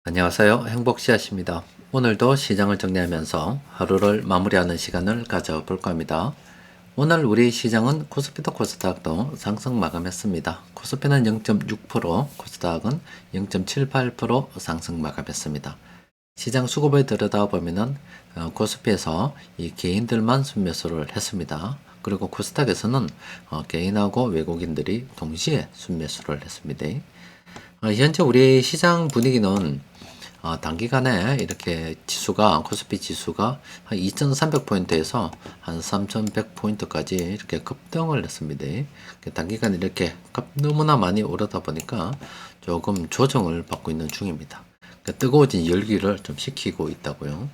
안녕하세요. 행복씨앗입니다. 오늘도 시장을 정리하면서 하루를 마무리하는 시간을 가져볼까 합니다. 오늘 우리 시장은 코스피도 코스닥도 상승 마감했습니다. 코스피는 0.6%, 코스닥은 0.78% 상승 마감했습니다. 시장 수급을 들여다보면은 코스피에서 이 개인들만 순매수를 했습니다. 그리고 코스닥에서는 개인하고 외국인들이 동시에 순매수를 했습니다. 현재 우리 시장 분위기는 단기간에 이렇게 지수가, 코스피 지수가 한 2300포인트에서 한 3100포인트까지 이렇게 급등을 했습니다. 단기간에 이렇게 너무나 많이 오르다 보니까 조금 조정을 받고 있는 중입니다. 뜨거워진 열기를 좀 식히고 있다고요.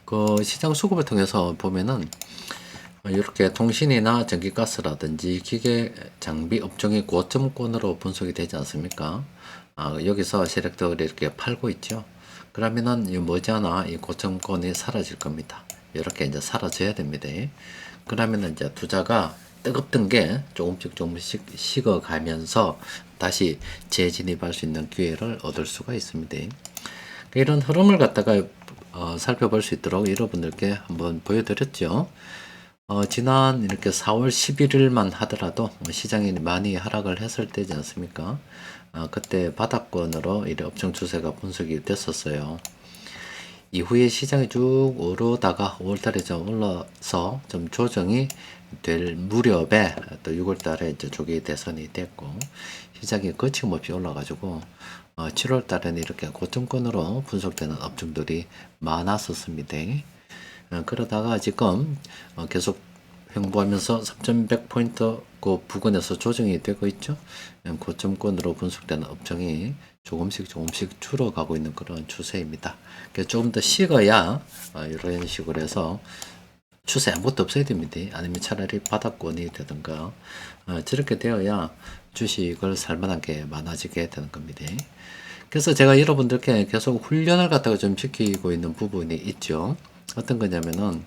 그 시장 수급을 통해서 보면은 이렇게 통신이나 전기가스라든지 기계 장비 업종이 고점권으로 분석이 되지 않습니까? 여기서 세력들이 이렇게 팔고 있죠. 그러면은 이 머지않아 이 고점권이 사라질 겁니다. 이렇게 이제 사라져야 됩니다. 그러면은 이제 투자가 뜨겁던 게 조금씩 식어가면서 다시 재진입할 수 있는 기회를 얻을 수가 있습니다. 이런 흐름을 갖다가 살펴볼 수 있도록 여러분들께 한번 보여드렸죠. 지난 이렇게 4월 11일만 하더라도 시장이 많이 하락을 했을 때지 않습니까? 그때 바닥권으로 이래 업종 추세가 분석이 됐었어요. 이후에 시장이 쭉 오르다가 5월달에 좀 올라서 좀 조정이 될 무렵에 또 6월달에 이제 조기 대선이 됐고 시장이 거침없이 올라가지고 7월달에는 이렇게 고점권으로 분석되는 업종들이 많았었습니다. 그러다가 지금 계속 횡보하면서 3100포인트 그 부근에서 조정이 되고 있죠. 고점권으로 분석되는 업종이 조금씩 줄어가고 있는 그런 추세입니다. 조금 더 식어야 이런 식으로 해서 추세 아무것도 없어야 됩니다. 아니면 차라리 바닥권이 되든가 저렇게 되어야 주식을 살만한 게 많아지게 되는 겁니다. 그래서 제가 여러분들께 계속 훈련을 갖다가 좀 시키고 있는 부분이 있죠. 어떤 거냐면은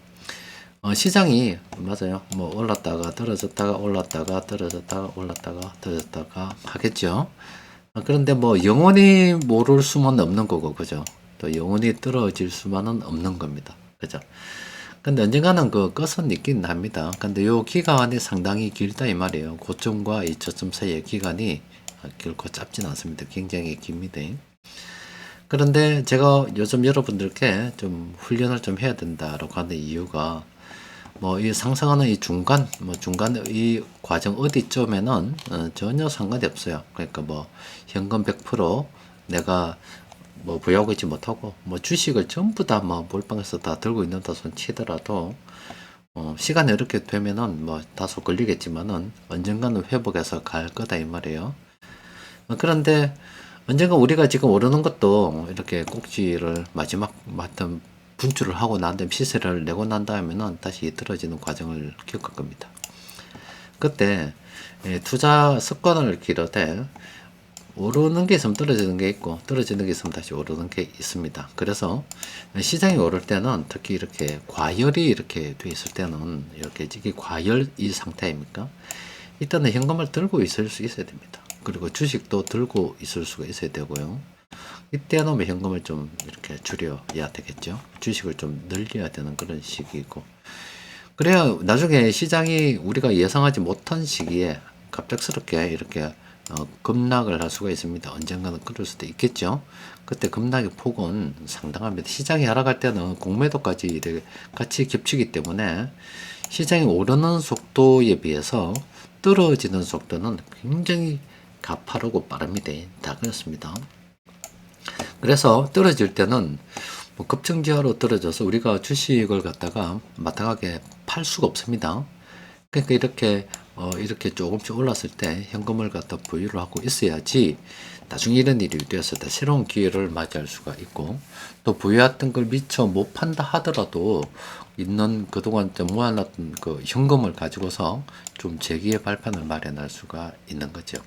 시장이 맞아요. 뭐 올랐다가 떨어졌다가 올랐다가 떨어졌다가 올랐다가 떨어졌다가 하겠죠. 그런데 뭐 영원히 모를 수만 없는 거고, 그죠? 또 영원히 떨어질 수만은 없는 겁니다. 그죠? 근데 언젠가는 그 끝은 있긴 합니다. 근데 요 기간이 상당히 길다 이 말이에요. 고점과 이 저점 사이의 기간이 결코 짧진 않습니다. 굉장히 깁니다. 그런데 제가 요즘 여러분들께 좀 훈련을 좀 해야 된다라고 하는 이유가 뭐 이 상승하는 이 중간 이 과정 어디쯤에는 전혀 상관이 없어요. 그러니까 뭐 현금 100% 내가 뭐 부여하고 있지 못하고 뭐 주식을 전부 다 뭐 몰빵해서 다 들고 있는다 손 치더라도 시간이 이렇게 되면은 뭐 다소 걸리겠지만은 언젠가는 회복해서 갈 거다 이 말이에요. 그런데 언젠가 우리가 지금 오르는 것도 이렇게 꼭지를 마지막 맡은 분출을 하고 난 다음에 시세를 내고 난 다음에는 다시 떨어지는 과정을 겪을 겁니다. 그때 투자 습관을 기르되 오르는 게 있으면 떨어지는 게 있고 떨어지는 게 있으면 다시 오르는 게 있습니다. 그래서 시장이 오를 때는 특히 이렇게 과열이 이렇게 돼 있을 때는 이렇게 이게 과열 이 상태입니까? 일단은 현금을 들고 있을 수 있어야 됩니다. 그리고 주식도 들고 있을 수가 있어야 되고요. 이때는 현금을 좀 이렇게 줄여야 되겠죠. 주식을 좀 늘려야 되는 그런 시기이고. 그래야 나중에 시장이 우리가 예상하지 못한 시기에 갑작스럽게 이렇게 급락을 할 수가 있습니다. 언젠가는 그럴 수도 있겠죠. 그때 급락의 폭은 상당합니다. 시장이 하락할 때는 공매도까지 이렇게 같이 겹치기 때문에 시장이 오르는 속도에 비해서 떨어지는 속도는 굉장히 가파르고 빠릅니다. 다 그렇습니다. 그래서 떨어질 때는 뭐 급증지하로 떨어져서 우리가 주식을 갖다가 마땅하게 팔 수가 없습니다. 그러니까 이렇게 조금씩 올랐을 때 현금을 갖다 보유를 하고 있어야지 나중에 이런 일이 되었을 때 새로운 기회를 맞이할 수가 있고 또 보유했던 걸 미처 못 판다 하더라도 있는 그동안 좀 모아놨던 그 현금을 가지고서 좀 재기의 발판을 마련할 수가 있는 거죠.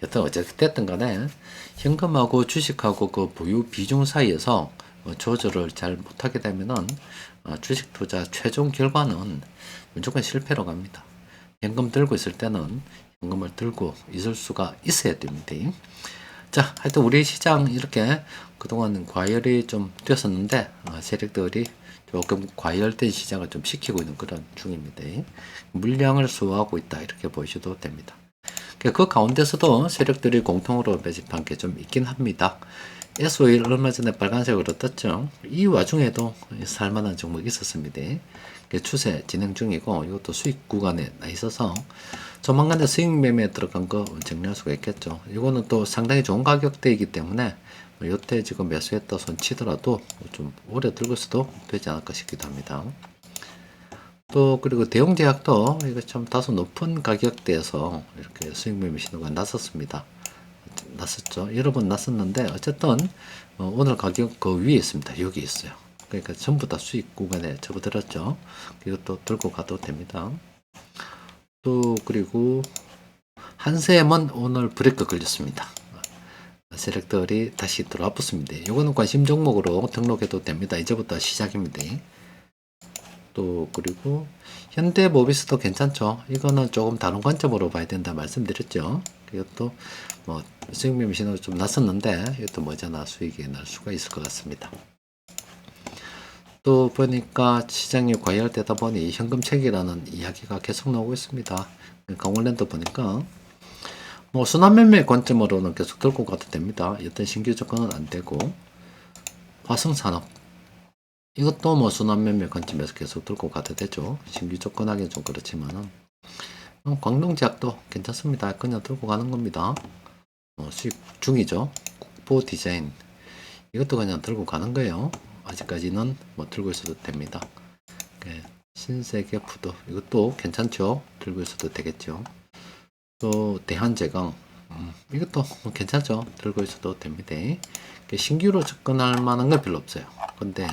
여튼 어쨌든 간에 현금하고 주식하고 그 보유 비중 사이에서 조절을 잘 못하게 되면은 주식 투자 최종 결과는 무조건 실패로 갑니다. 현금 들고 있을 때는 현금을 들고 있을 수가 있어야 됩니다. 자, 하여튼 우리 시장 이렇게 그동안 과열이 좀 됐었는데 세력들이 조금 과열된 시장을 좀 시키고 있는 그런 중입니다. 물량을 수호하고 있다 이렇게 보셔도 됩니다. 그 가운데서도 세력들이 공통으로 매집한 게 좀 있긴 합니다. SO일 얼마 전에 빨간색으로 떴죠. 이 와중에도 살만한 종목이 있었습니다. 추세 진행 중이고 이것도 수익 구간에 나 있어서 조만간에 수익 매매에 들어간 거 정리할 수가 있겠죠. 이거는 또 상당히 좋은 가격대이기 때문에 요때 지금 매수했다 손 치더라도 좀 오래 들고 있어도 되지 않을까 싶기도 합니다. 또 그리고 대웅제약도 이거 참 다소 높은 가격대에서 이렇게 수익 매매 신호가 났었죠. 여러 번 났었는데 어쨌든 오늘 가격 그 위에 있습니다. 여기 있어요. 그러니까 전부 다 수익 구간에 접어들었죠. 이것도 들고 가도 됩니다. 또 그리고 한샘은 오늘 브레이크 걸렸습니다. 세력들이 다시 들어와 붙습니다. 이거는 관심 종목으로 등록해도 됩니다. 이제부터 시작입니다. 또 그리고 현대모비스도 괜찮죠. 이거는 조금 다른 관점으로 봐야 된다 말씀드렸죠. 이것도 뭐 수익 매매 신호가 좀 났었는데 이것도 머지않아 수익이 날 수가 있을 것 같습니다. 또 보니까 시장이 과열되다 보니 현금책이라는 이야기가 계속 나오고 있습니다. 강원랜드 보니까 뭐 순환매매 관점으로는 계속 들고 가도 됩니다. 어떤 신규 접근은 안 되고 화성산업 이것도 뭐 순환매매 관점에서 계속 들고 가도 되죠. 신규 접근하기는 좀 그렇지만은 광동제약도 괜찮습니다. 그냥 들고 가는 겁니다. 수익 중이죠. 국보 디자인 이것도 그냥 들고 가는 거예요. 아직까지는 뭐 들고 있어도 됩니다. 신세계 푸드 이것도 괜찮죠. 들고 있어도 되겠죠. 또 대한제강 이것도 뭐 괜찮죠. 들고 있어도 됩니다. 신규로 접근할 만한 건 별로 없어요. 근데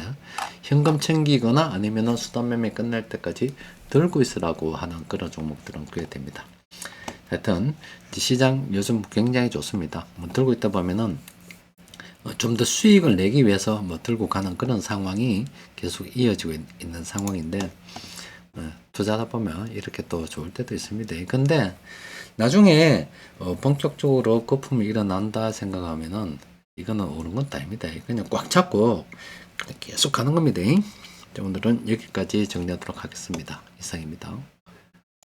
현금 챙기거나 아니면은 수단매매 끝날 때까지 들고 있으라고 하는 그런 종목들은 꽤 됩니다. 하여튼 시장 요즘 굉장히 좋습니다. 뭐 들고 있다 보면은 좀 더 수익을 내기 위해서 뭐 들고 가는 그런 상황이 계속 이어지고 있는 상황인데 투자하다 보면 이렇게 또 좋을 때도 있습니다. 근데 나중에 본격적으로 거품이 일어난다 생각하면은 이거는 옳은 건 아닙니다. 그냥 꽉 잡고 계속 가는 겁니다. 오늘은 여기까지 정리하도록 하겠습니다. 이상입니다.